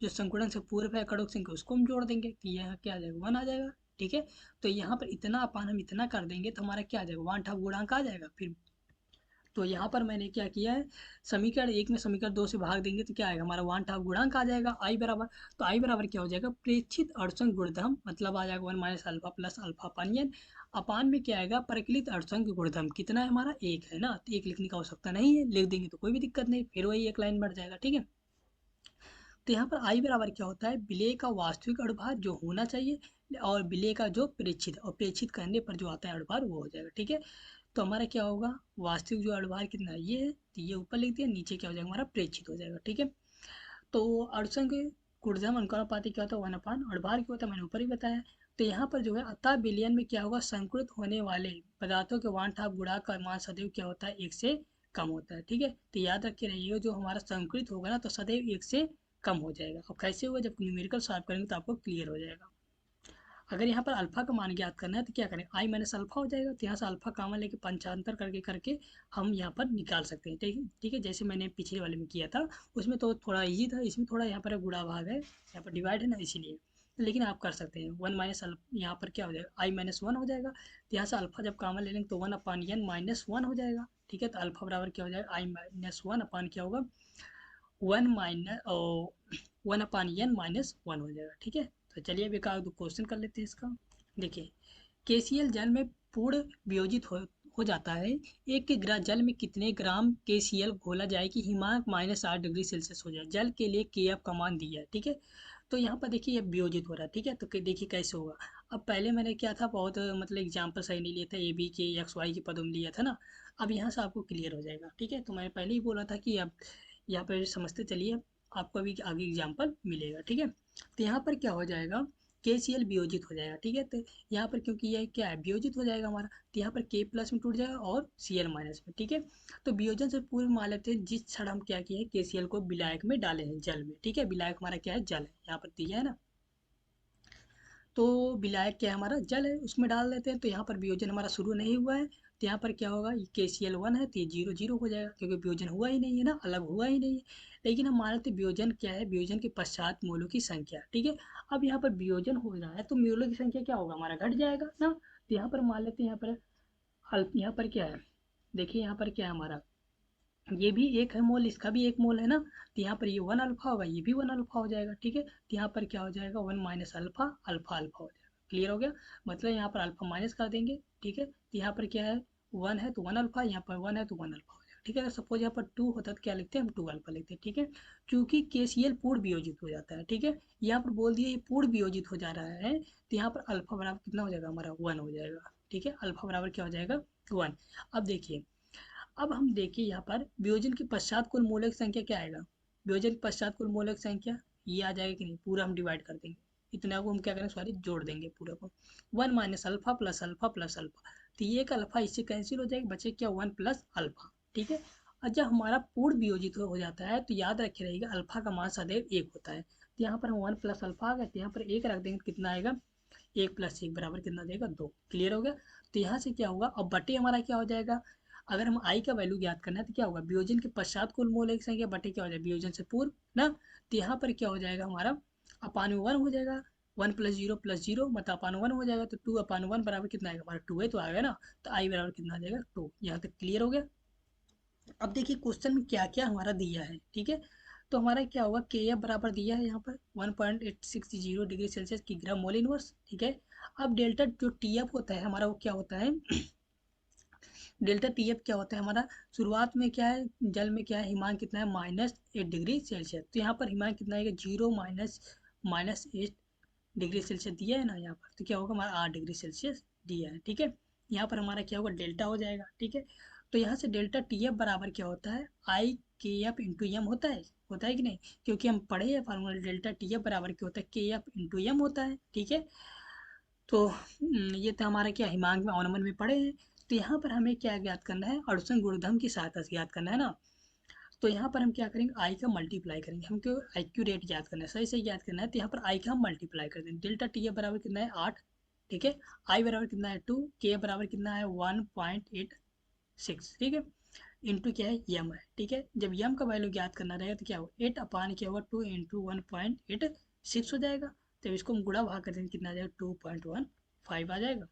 जो संकुलन से पूर्व है कड़क संख्या, उसको हम जोड़ देंगे, तो यहाँ क्या आ जाएगा, 1 आ जाएगा। ठीक है, तो यहाँ पर इतना अपान हम इतना कर देंगे तो हमारा क्या आ जाएगा, 1/2 गुणांक आ जाएगा फिर। तो यहाँ पर मैंने क्या किया है, समीकरण 1 में समीकरण 2 से भाग देंगे तो क्या आएगा हमारा, 1/2 गुणांक आ जाएगा, आई बराबर, तो आई बराबर क्या हो जाएगा, प्रेक्षित अणुसंघ गुणधर्म, मतलब आ जाएगा 1 - alpha plus alpha upon n, upon में क्या आएगा, प्रकलित अणुसंघ गुणधर्म कितना है हमारा, एक है ना, तो एक लिखने की आवश्यकता नहीं है, लिख देंगे तो कोई भी दिक्कत नहीं, फिर वही एक लाइन बढ़ जाएगा। ठीक है, तो यहाँ पर आई बराबर क्या होता है, विलेय का वास्तविक अणुभार जो होना चाहिए, और विलेय का जो प्रेक्षित, और प्रेक्षित करने पर जो आता है अणुभार वो हो जाएगा। ठीक है, तो हमारा क्या होगा, वास्तविक जो अणुभार कितना है ये है, तो ये ऊपर लिख दिया, नीचे क्या हो जाएगा हमारा प्रेक्षित हो जाएगा। ठीक है, तो अणुसंघ गुणधर्म अनुपाती क्या होता है, 1 अपान अणुभार क्या होता है, मैंने ऊपर ही बताया। तो यहाँ पर जो है अतः विलयन में क्या होगा, संकुलित होने वाले पदार्थों के 1/2 गुणा का मान सदैव क्या होता है, एक से कम होता है। ठीक है, तो याद रखे रहिएगा, जो हमारा संकुलित होगा ना तो सदैव एक से कम हो जाएगा। अब कैसे होगा, जब न्यूमेरिकल सॉल्व करेंगे तो आपको क्लियर हो जाएगा। अगर यहाँ पर अल्फा का मान ज्ञात करना है तो क्या करें, आई माइनस अल्फा हो जाएगा, तो यहाँ से अल्फा कामन लेके पंचांतर करके करके हम यहाँ पर निकाल सकते हैं। ठीक है, ठीक है, जैसे मैंने पिछले वाले में किया था, उसमें तो थोड़ा इजी था, इसमें थोड़ा यहाँ पर गुणा भाग है, यहाँ पर डिवाइड है ना, इसीलिए, लेकिन आप कर सकते हैं। 1 - यहाँ पर क्या हो जाएगा, आई -1 हो जाएगा, तो यहाँ से अल्फा जब कामन ले लेंगे तो 1/n-1 हो जाएगा। ठीक है, तो अल्फा बराबर क्या हो जाएगा, आई-1 अपान क्या होगा, 1/n-1 हो जाएगा। ठीक है, तो चलिए अब एक आध क्वेश्चन कर लेते हैं इसका। देखिए, केसीएल जल में पूर्ण वियोजित हो जाता है, एक जल में कितने ग्राम केसीएल घोला जाए कि हिमांक -8 डिग्री सेल्सियस हो जाए, जल के लिए के एफ का मान दिया है। ठीक है, तो यहाँ पर देखिए ये वियोजित हो रहा है। ठीक है, तो देखिए कैसे होगा। अब पहले मैंने क्या था, बहुत मतलब एग्जाम्पल सही नहीं लिया था, ए बी के एक्स वाई के पदों में लिया था ना, अब यहाँ से आपको क्लियर हो जाएगा। ठीक है, तो मैंने पहले ही बोला था कि अब यहाँ पर समझते चलिए, आपको अभी आगे एग्जाम्पल मिलेगा। ठीक है, तो यहाँ पर क्या हो जाएगा, KCl वियोजित हो जाएगा, ठीक है। तो यहाँ पर क्योंकि यह क्या है, वियोजित हो जाएगा हमारा, तो यहाँ पर K प्लस में टूट जाएगा और Cl माइनस में, ठीक है। तो वियोजन से पूर्व मान लेते हैं जिस क्षण हम क्या किए KCl को विलायक में डाले हैं, जल में, ठीक है। विलायक हमारा क्या है, जल है, यहाँ पर दिया है ना। तो विलायक क्या है, हमारा जल है, उसमें डाल देते हैं। तो यहाँ पर वियोजन हमारा शुरू नहीं हुआ है, तो यहाँ पर क्या होगा, KCl1 है तो ये 0 0 हो जाएगा, क्योंकि वियोजन हुआ ही नहीं है ना, अलग हुआ ही नहीं है। लेकिन हम मान लेते हैं वियोजन क्या है, वियोजन के पश्चात मोलों की संख्या, ठीक है। अब यहाँ पर वियोजन हो रहा है तो मोलों की संख्या क्या होगा, हमारा घट जाएगा ना। तो यहाँ पर मान लेते हैं, यहाँ पर यहाँ पर क्या है, देखिए यहाँ पर क्या है हमारा, ये भी एक है मोल, इसका भी एक मोल है ना। तो यहाँ पर ये 1 अल्फा होगा, ये भी 1 अल्फा हो जाएगा, ठीक है। तो यहाँ पर क्या हो जाएगा, 1 माइनस अल्फा, अल्फा अल्फा हो जाएगा। क्लियर हो गया, मतलब यहाँ पर अल्फा माइनस कर देंगे, ठीक है। तो यहाँ पर क्या है, 1 है तो 1 अल्फा, यहाँ पर 1 है तो 1 अल्फा हो जाएगा, ठीक है। अगर सपोज यहाँ पर 2 होता तो क्या लिखते हैं हम, 2 अल्फा लिखते हैं, ठीक है। क्योंकि KCl पूर्ण वियोजित हो जाता है, ठीक है। यहाँ पर बोल दिया ये पूर्ण वियोजित हो जा रहा है, तो यहाँ पर अल्फा बराबर कितना हो जाएगा हमारा, 1 हो जाएगा, ठीक है। अल्फा बराबर क्या हो जाएगा, 1। अब देखिए, अब हम देखिए यहाँ पर वियोजन के पश्चात कुल मूलक संख्या क्या आएगा, वियोजन के पश्चात कुल मूलक संख्या ये आ जाएगा कि नहीं, पूरा हम डिवाइड कर देंगे, इतना को हम क्या करेंगे, सॉरी जोड़ देंगे पूरा को। 1 minus alpha plus alpha plus alpha, तो ये एक अल्फा इससे कैंसिल हो जाएगा, बचे क्या 1 प्लस अल्फा, ठीक है। और जब हमारा पूर्ण वियोजित हो जाता है तो याद रखे रहेगा अल्फा का मान सदैव 1 होता है। तो यहाँ पर हम 1 प्लस अल्फा आ गया, तो यहाँ पर 1 रख देंगे, कितना आएगा, 1 प्लस 1 बराबर कितना देगा, 2। क्लियर हो गया। तो यहाँ से क्या होगा, अब बटे हमारा क्या हो जाएगा, अगर हम आई का वैल्यू ज्ञात करना है तो क्या होगा, वियोजन के पश्चात कुल मोल संख्या बटे क्या हो जाएगा, वियोजन से पूर्व ना। तो यहाँ पर क्या हो जाएगा हमारा, अपान 1 हो जाएगा, 1 प्लस जीरो मतलब अपान 1 हो जाएगा, तो 2 अपान 1 बराबर कितना आएगा हमारा, 2 है तो आएगा ना। तो आई बराबर कितना आ जाएगा, 2। यहाँ तक क्लियर हो गया। अब देखिए क्वेश्चन में क्या क्या हमारा दिया है, ठीक है। तो हमारा क्या होगा, KF बराबर दिया है यहाँ पर 1.860 डिग्री सेल्सियस की ग्राम मोल इनवर्स, ठीक है। अब डेल्टा जो TF होता है हमारा, वो क्या होता है, डेल्टा TF क्या होता है हमारा, शुरुआत में क्या है, जल में क्या है, हिमांक कितना है, -8 डिग्री सेल्सियस। तो यहाँ पर हिमांक कितना आएगा, 0 -8 डिग्री सेल्सियस दिया है ना यहाँ पर, तो क्या होगा हमारा 8 डिग्री सेल्सियस दिया है, ठीक है। यहाँ पर हमारा क्या होगा, डेल्टा हो जाएगा, ठीक है। तो यहाँ से डेल्टा TF बराबर क्या होता है, IKF इंटू एम होता है कि नहीं, क्योंकि हम पढ़े हैं फार्मूला, डेल्टा TF बराबर क्या होता है, KF इंटू एम होता है, ठीक है। तो ये तो हमारा क्या हिमांक में ऑनमन में पढ़े हैं। तो यहाँ पर हमें क्या ज्ञात करना है, अड़सन गुणधर्म की सहायता से ज्ञात करना है ना। तो यहाँ पर हम क्या करेंगे, आई का मल्टीप्लाई करेंगे, हमको IQ रेट ज्ञात करना है, सही सही ज्ञात करना है। तो यहाँ पर आई का हम मल्टीप्लाई कर देंगे, डेल्टा TF बराबर कितना है, 8, ठीक है। आई बराबर कितना है, 2, के बराबर कितना है, 1.86, ठीक है। इंटू क्या है, यम है, ठीक है। जब यम का वैल्यू ज्ञात करना रहेगा तो क्या होगा, 8 अपान क्या होगा, 2 इंटू 1.86 हो जाएगा। तो इसको हम गुणा भाग कर देंगे, कितना आ जाएगा, 2.15 आ जाएगा।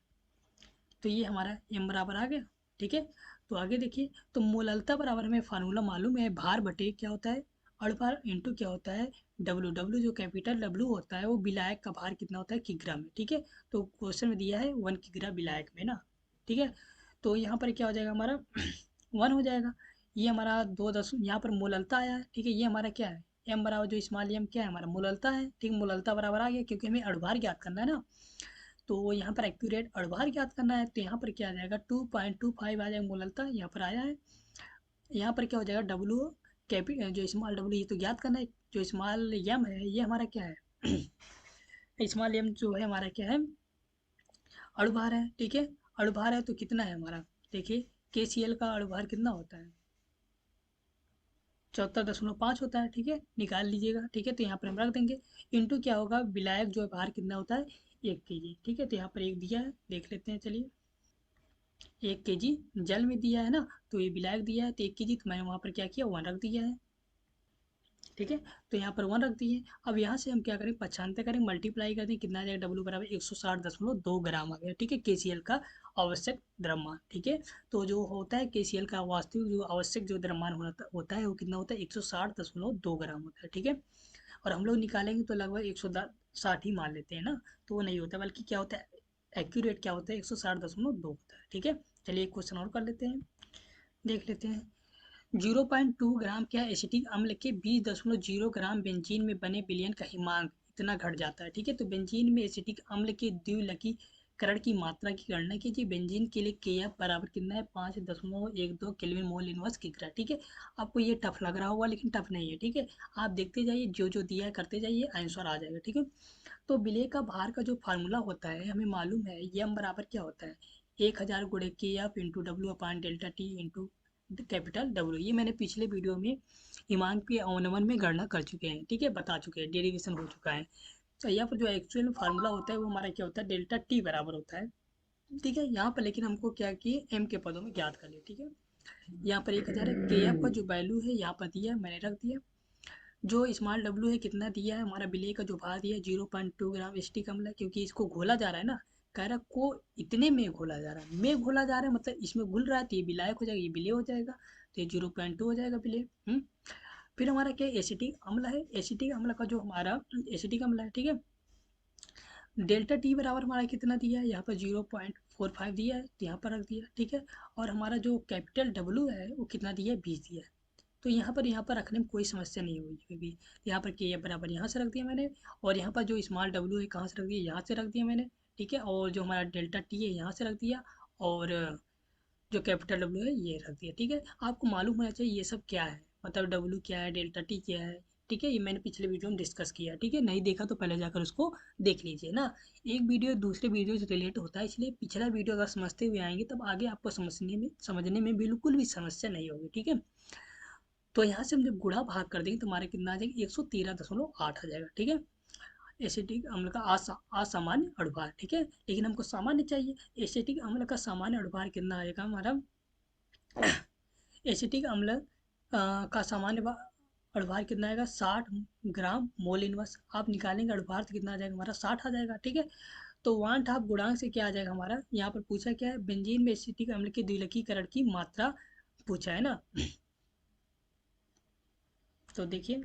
तो ये हमारा m बराबर आ गया, ठीक है। तो आगे देखिए, तो मोललता बराबर हमें फार्मूला मालूम है, भार बटे क्या होता है, अड़भार इंटू क्या होता है, W जो कैपिटल W होता है वो विलायक का भार कितना होता है, किग्रा में, ठीक है। तो क्वेश्चन में दिया है 1 किग्रा विलायक में ना, ठीक है। तो यहाँ पर क्या हो जाएगा हमारा 1 हो जाएगा। ये हमारा 2 यहाँ पर मोललता आया है, ठीक है। ये हमारा क्या है, m बराबर जो स्मॉल m क्या है हमारा, मोललता है, ठीक। मोललता बराबर आ गया, क्योंकि हमें अड़भार ज्ञात करना है ना। तो यहाँ पर एक्यूरेट अड़भार ज्ञात करना है, तो यहाँ पर क्या आ जाएगा, 2.25 आ जाएगा मोललता, यहाँ पर आया है। यहाँ पर क्या हो जाएगा, डब्लू कैपी जो स्मॉल डब्लू ये तो ज्ञात करना है, जो स्मॉल एम है ये हमारा क्या है स्मॉल एम जो है हमारा क्या है, अड़ुभार है, ठीक है। अड़ुभार है तो कितना है हमारा, देखिए KCl का अड़ुभार कितना होता है, 74.5 होता है, ठीक है। निकाल लीजिएगा, ठीक है। तो यहाँ पर हम रख देंगे, इंटू क्या होगा, विलायक जो भार कितना होता है, 1 kg, ठीक है। तो यहाँ पर 1 दिया है, देख लेते हैं, चलिए 1 kg जल में दिया है ना, तो ये विलायक दिया है तो 1 kg, तो मैंने वहाँ पर क्या किया, 1 रख दिया है, ठीक है। तो यहाँ पर 1 रख दिए। अब यहाँ से हम क्या करें, पक्षांतर करें, मल्टीप्लाई कर दें, कितना आ जाएगा, W बराबर 160.2 ग्राम आ गया, ठीक है। KCl का आवश्यक द्रव्यमान, ठीक है। तो जो होता है KCl का वास्तविक जो आवश्यक जो द्रव्यमान होता है वो कितना होता है, 160.2 ग्राम होता है, ठीक है। और हम लोग निकालेंगे तो लगभग 160 ही मान लेते हैं ना, तो वो नहीं होता, बल्कि क्या होता है, एक्यूरेट क्या होता है, 160.2 होता है, ठीक है। चलिए एक क्वेश्चन और कर लेते हैं, देख लेते हैं। 0.2 ग्राम क्या एसिटिक अम्ल के 20.0 ग्राम बेंजीन में बने विलयन का हिमांक इतना घट जाता है, ठीक है। तो बेंजीन में एसिटिक अम्ल के द्विलकी करण की मात्रा की गणना कीजिए। बेंजीन के लिए Kf बराबर कितना है 5.12 केल्विन मोल इनवर्स किग्रा। ठीक है, आपको ये टफ लग रहा होगा लेकिन टफ नहीं है। ठीक है, आप देखते जाइए, जो जो दिया है करते जाइए, आंसर आ जाएगा। ठीक है, तो विलेय का भार का जो फार्मूला होता है हमें मालूम है, यम बराबर क्या होता है 1000 गुणे Kf इंटू डब्ल्यू अपान delta T into capital W. ये मैंने पिछले वीडियो में हिमांक के अवनमन में गणना कर चुके हैं। ठीक है, बता चुके हैं, डेरिवेशन हो चुका है। तो यहाँ पर जो एक्चुअल फार्मूला होता है वो हमारा क्या होता है डेल्टा टी बराबर होता है। ठीक है, यहाँ पर लेकिन हमको क्या किए एम के पदों में ज्ञात कर लिए। ठीक है, यहाँ पर 1000 है, के एफ का जो वैल्यू है यहाँ पर दिया है, मैंने रख दिया। जो स्मॉल डब्ल्यू है कितना दिया है, हमारा विलेय का जो भार दिया है 0.2 ग्राम एसिटिक अम्ल है, क्योंकि इसको घोला जा रहा है ना, कह रहा को इतने में घोला जा रहा है, में घोला जा रहा है मतलब इसमें घुल रहा है, तो ये विलायक हो जाएगा, ये विलेय हो जाएगा, तो ये 0.2 हो जाएगा विलेय। फिर हमारा क्या एसिटिक अम्ल है, एसिटिक अम्ल का जो हमारा एसिटिक अम्ल है, ठीक है, डेल्टा टी बराबर हमारा कितना दिया है, यहाँ पर 0.45 दिया है, तो यहाँ पर रख दिया। ठीक है, और हमारा जो कैपिटल डब्ल्यू है वो कितना दिया है 20 दिया है, तो यहाँ पर रखने में कोई समस्या नहीं होगी, क्योंकि यहाँ पर के एफ बराबर यहाँ से रख दिया मैंने, और यहाँ पर जो स्मॉल डब्ल्यू है कहाँ से रख दिया, यहाँ से रख दिया मैंने। ठीक है, और जो हमारा डेल्टा टी है यहाँ से रख दिया, और जो कैपिटल डब्ल्यू है ये रख दिया। ठीक है, आपको मालूम होना चाहिए ये सब क्या है, मतलब डब्ल्यू क्या है, डेल्टा टी क्या है। ठीक है, ये मैंने पिछले वीडियो में डिस्कस किया। ठीक है, नहीं देखा तो पहले जाकर उसको देख लीजिए ना, एक वीडियो दूसरे वीडियो से रिलेट होता है, इसलिए पिछला वीडियो अगर समझते हुए आएंगे तब आगे आपको समझने में बिल्कुल भी समस्या नहीं होगी। ठीक है, तो यहाँ से हम जब गुणा भाग कर देंगे तो हमारा कितना आ जाएगा 113.8 आ जाएगा। ठीक है, एसिटिक अम्ल का असामान्य अणुभार। ठीक है, लेकिन हमको सामान्य चाहिए, एसिटिक अम्ल का सामान्य अणुभार कितना आएगा हमारा, एसिटिक अम्ल का सामान्य अणुभार कितना आएगा 60 ग्राम मोल इनवर्स। आप निकालेंगे अणुभार तो कितना आ जाएगा हमारा 60 आ जाएगा। ठीक है, तो 1/2 गुणांक से क्या आ जाएगा हमारा, यहाँ पर पूछा क्या है बेंजीन में एसिटिक अम्ल के द्विलकीकरण की मात्रा पूछा है ना। तो देखिए,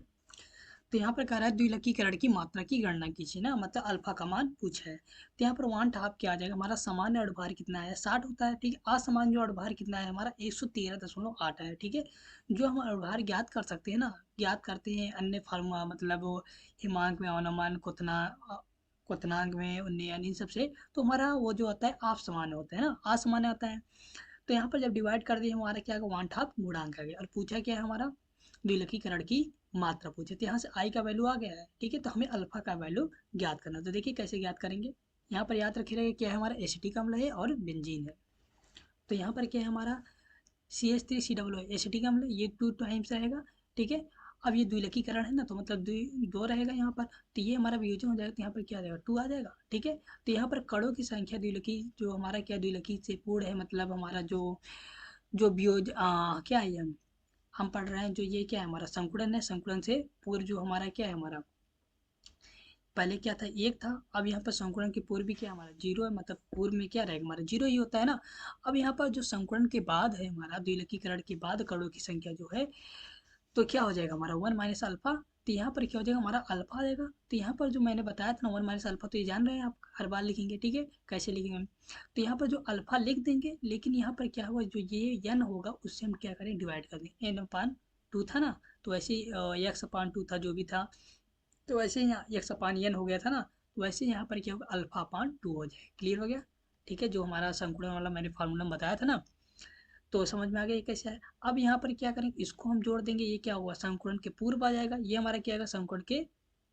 तो यहाँ पर कह रहा है द्विलकीकरण की मात्रा की गणना कीजिए ना, मतलब अल्फा का मान पूछा है। तो यहाँ पर 1/2 क्या आ जाएगा हमारा, सामान्य अणुभार कितना है 60 होता है। ठीक है, असामान्य जो अणुभार कितना है हमारा 113.8 है। ठीक है, जो हम अणुभार ज्ञात कर सकते हैं ना, ज्ञात करते हैं अन्य फार्मूला, मतलब वो हिमांक में अवनमन क्वथनांक में उन्नयन इन सबसे, तो हमारा वो जो होता है आप समान होता है ना, असमान्य आता है। तो यहाँ पर जब डिवाइड कर दिए हमारा क्या होगा 1/2 गुणांक आ गया, और पूछा क्या है हमारा द्विलकीकरण की मात्रा पूछे, तो यहाँ से आई का वैल्यू आ गया है। ठीक है, तो हमें अल्फा का वैल्यू ज्ञात करना, तो देखिए कैसे ज्ञात करेंगे। यहाँ पर याद रखिएगा क्या है हमारा एसिटिक अम्ल है और बेंजीन है। तो यहाँ पर क्या है हमारा CH3COO एसिटिक अम्ल, ये 2 टाइम्स रहेगा। ठीक है, अब ये द्विलकीकरण है ना, तो मतलब दो रहेगा यहाँ पर, तो ये हमारा वियोजन हो जाएगा, तो यहाँ पर क्या आ जाएगा 2 आ जाएगा। ठीक है, तो यहाँ पर कणों की संख्या द्विलकी जो हमारा क्या द्विलकी से पूर्ण है, मतलब हमारा जो जो क्या है ये हम पढ़ रहे हैं, जो ये क्या है हमारा संकुड़न है, संकुड़न से पूर्व जो हमारा क्या है हमारा पहले क्या था एक था, अब यहाँ पर संकुड़न के पूर्व भी क्या हमारा जीरो है, मतलब पूर्व में क्या रहेगा हमारा जीरो ही होता है ना। अब यहाँ पर जो संकुड़न के बाद है हमारा द्विलकीकरण के बाद कणों की संख्या जो है, तो क्या हो जाएगा हमारा 1 माइनस अल्फा। तो यहाँ पर क्या हो जाएगा हमारा अल्फा आ जाएगा। तो यहाँ पर जो मैंने बताया था ना 1 माइनस अल्फा, तो ये जान रहे हैं आप, हर बार लिखेंगे। ठीक है, कैसे लिखेंगे हम, तो यहाँ पर जो अल्फा लिख देंगे, लेकिन यहाँ पर क्या होगा जो ये एन होगा उससे हम क्या करें डिवाइड कर देंगे, एन अपान 2 था ना, तो वैसे एक्स अपान 2 था जो भी था, तो वैसे यहाँ एक्स अपान एन हो गया था ना, तो वैसे यहाँ पर क्या होगा अल्फा अपान 2 हो जाएगा। क्लियर हो गया। ठीक है, जो हमारा संकुलन वाला मैंने फार्मूला बताया था ना, तो समझ में आ गया ये कैसे है। अब यहाँ पर क्या करेंगे, इसको हम जोड़ देंगे, ये क्या हुआ संकुलन के पूर्व आ जाएगा, ये हमारा क्या आएगा संकुलन के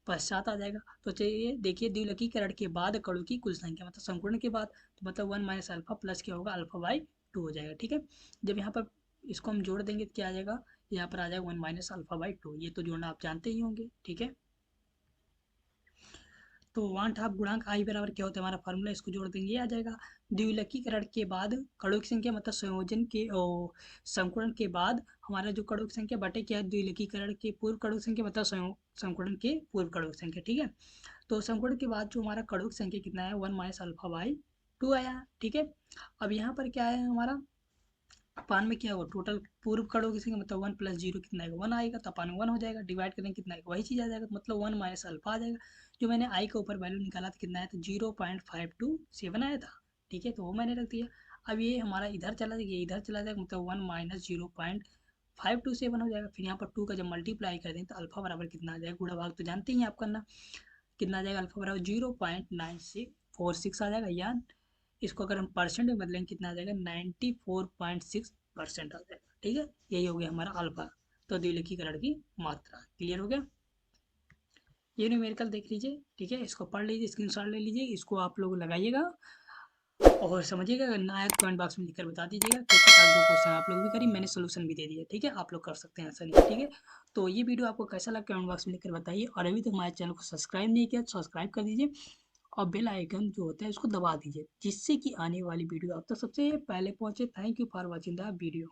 पश्चात आ जाएगा। तो चलिए देखिए द्विलकीकरण के बाद कणों की कुल संख्या, मतलब संकुलन के बाद, तो मतलब 1 माइनस अल्फा प्लस क्या होगा अल्फा बाई 2 हो जाएगा। ठीक है, जब यहाँ पर इसको हम जोड़ देंगे तो क्या आ जाएगा, यहाँ पर आ जाएगा 1 माइनस अल्फा बाई 2, ये तो जोड़ना आप जानते ही होंगे। ठीक है, तो 1/2 गुणांक आई बराबर क्या होता है हमारा फार्मूला, इसको जोड़ देंगे ये आ जाएगा। द्विलकीकरण के बाद कणों की संख्या, मतलब संयोजन के संकुलन के बाद हमारा जो कणों की संख्या बटे क्या है द्विलकीकरण के पूर्व कणों की संख्या, मतलब संकुलन के पूर्व कणों की संख्या। ठीक है, तो संकुलन के बाद जो हमारा कणों की संख्या कितना है 1 माइनस अल्फा बाई 2 आया। ठीक है, अब यहाँ पर क्या है हमारा अपान में क्या होगा टोटल पूर्व कणों की संख्या, मतलब 1 प्लस 0 कितना आएगा 1 आएगा, तो अपान में 1 हो जाएगा, डिवाइड करेंगे कितना आएगा वही चीज़ आ जाएगा, मतलब 1 माइनस अल्फा आ जाएगा। जो मैंने आई के ऊपर वैल्यू निकाला था कितना आया था 0.527 आया था। ठीक है, तो वो मैंने रख दिया। अब ये हमारा इधर चला जाएगा, ये इधर चला जाएगा, मतलब 1 माइनस 0.527 हो जाएगा। फिर यहाँ पर 2 का जब मल्टीप्लाई कर दें तो अल्फा बराबर कितना आ जाएगा, गुणा भाग तो जानते ही आप करना, कितना आ जाएगा अल्फा बराबर 0.9646 आ जाएगा, या इसको अगर हम परसेंट में बदलेंगे कितना आ जाएगा 94.6% आ जाएगा। ठीक है, यही हो गया हमारा अल्फा, तो द्विलिखीकरण की मात्रा। क्लियर हो गया? ये न्यूमेरिकल देख लीजिए, ठीक है, इसको पढ़ लीजिए, स्क्रीनशॉट ले लीजिए, इसको आप लोग लगाइएगा और समझिएगा। अगर ना आए तो कमेंट बॉक्स में लिखकर बता दीजिएगा, क्योंकि आज दो क्वेश्चन आप लोग भी करी, मैंने सोल्यूशन भी दे दिया। ठीक है, आप लोग कर सकते हैं, ऐसा नहीं। ठीक है, तो ये वीडियो आपको कैसा लगा कमेंट बॉक्स में लिखकर बताइए, और अभी तक हमारे चैनल को सब्सक्राइब नहीं किया तो सब्सक्राइब कर दीजिए, और बेल आइकन जो होता है उसको दबा दीजिए, जिससे कि आने वाली वीडियो आप तक सबसे पहले पहुंचे। Thank you for watching the video.